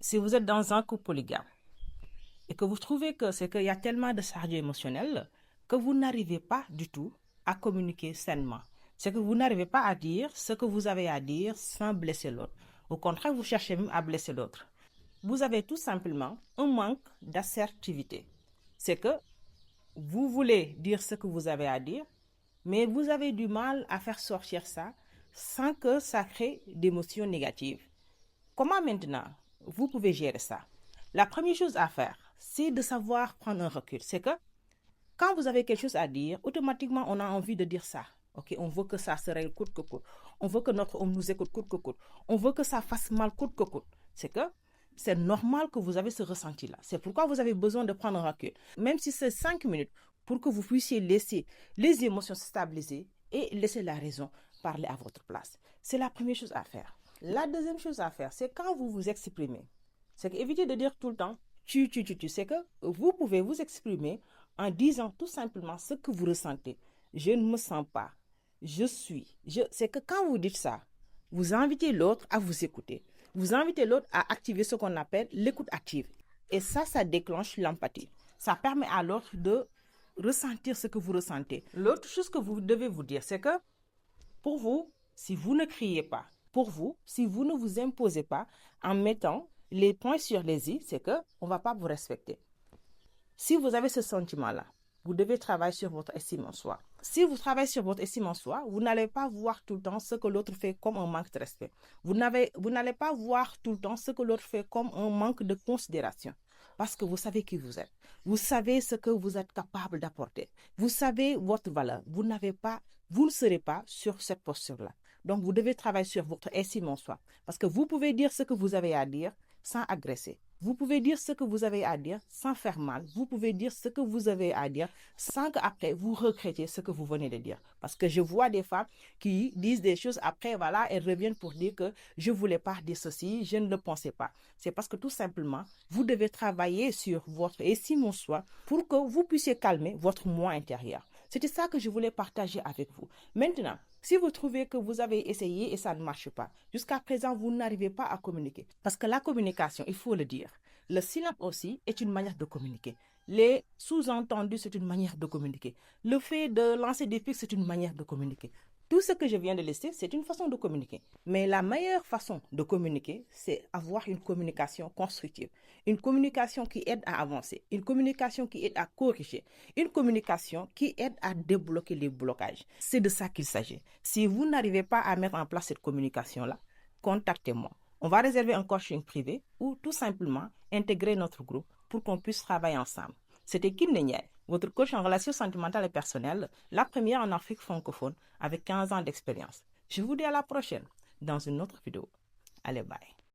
Si vous êtes dans un couple polygame et que vous trouvez que c'est qu'il y a tellement de charge émotionnelle que vous n'arrivez pas du tout à communiquer sainement. C'est que vous n'arrivez pas à dire ce que vous avez à dire sans blesser l'autre. Au contraire, vous cherchez même à blesser l'autre. Vous avez tout simplement un manque d'assertivité. C'est que vous voulez dire ce que vous avez à dire, mais vous avez du mal à faire sortir ça sans que ça crée d'émotions négatives. Comment maintenant vous pouvez gérer ça? La première chose à faire, c'est de savoir prendre un recul. C'est que quand vous avez quelque chose à dire, automatiquement on a envie de dire ça. Ok, on veut que ça se règle coûte que coûte. On veut que notre homme nous écoute coûte que coûte. On veut que ça fasse mal coûte que coûte. C'est que c'est normal que vous avez ce ressenti-là. C'est pourquoi vous avez besoin de prendre un recul. Même si c'est 5 minutes, pour que vous puissiez laisser les émotions se stabiliser et laisser la raison parler à votre place. C'est la première chose à faire. La deuxième chose à faire, c'est quand vous vous exprimez. C'est éviter de dire tout le temps tu. C'est que vous pouvez vous exprimer en disant tout simplement ce que vous ressentez. Je ne me sens pas. Je suis. C'est que quand vous dites ça, vous invitez l'autre à vous écouter. Vous invitez l'autre à activer ce qu'on appelle l'écoute active. Et ça déclenche l'empathie. Ça permet à l'autre de ressentir ce que vous ressentez. L'autre chose que vous devez vous dire, c'est que pour vous, si vous ne criez pas, pour vous, si vous ne vous imposez pas en mettant les points sur les i, c'est qu'on ne va pas vous respecter. Si vous avez ce sentiment-là, vous devez travailler sur votre estime en soi. Si vous travaillez sur votre estime en soi, vous n'allez pas voir tout le temps ce que l'autre fait comme un manque de respect. Vous n'allez pas voir tout le temps ce que l'autre fait comme un manque de considération. Parce que vous savez qui vous êtes. Vous savez ce que vous êtes capable d'apporter. Vous savez votre valeur. Vous ne serez pas sur cette posture-là. Donc, vous devez travailler sur votre estime en soi. Parce que vous pouvez dire ce que vous avez à dire sans agresser. Vous pouvez dire ce que vous avez à dire sans faire mal. Vous pouvez dire ce que vous avez à dire sans qu'après vous regrettez ce que vous venez de dire. Parce que je vois des femmes qui disent des choses après, voilà, elles reviennent pour dire que je ne voulais pas dire ceci, je ne le pensais pas. C'est parce que tout simplement, vous devez travailler sur votre estime en soi pour que vous puissiez calmer votre moi intérieur. C'était ça que je voulais partager avec vous. Maintenant, si vous trouvez que vous avez essayé et ça ne marche pas, jusqu'à présent, vous n'arrivez pas à communiquer. Parce que la communication, il faut le dire, le silence aussi est une manière de communiquer. Les sous-entendus, c'est une manière de communiquer. Le fait de lancer des pics, c'est une manière de communiquer. Tout ce que je viens de lister, c'est une façon de communiquer. Mais la meilleure façon de communiquer, c'est avoir une communication constructive. Une communication qui aide à avancer. Une communication qui aide à corriger. Une communication qui aide à débloquer les blocages. C'est de ça qu'il s'agit. Si vous n'arrivez pas à mettre en place cette communication-là, contactez-moi. On va réserver un coaching privé ou tout simplement intégrer notre groupe pour qu'on puisse travailler ensemble. C'était Kim Ndiaye, votre coach en relations sentimentales et personnelles, la première en Afrique francophone avec 15 ans d'expérience. Je vous dis à la prochaine dans une autre vidéo. Allez, bye.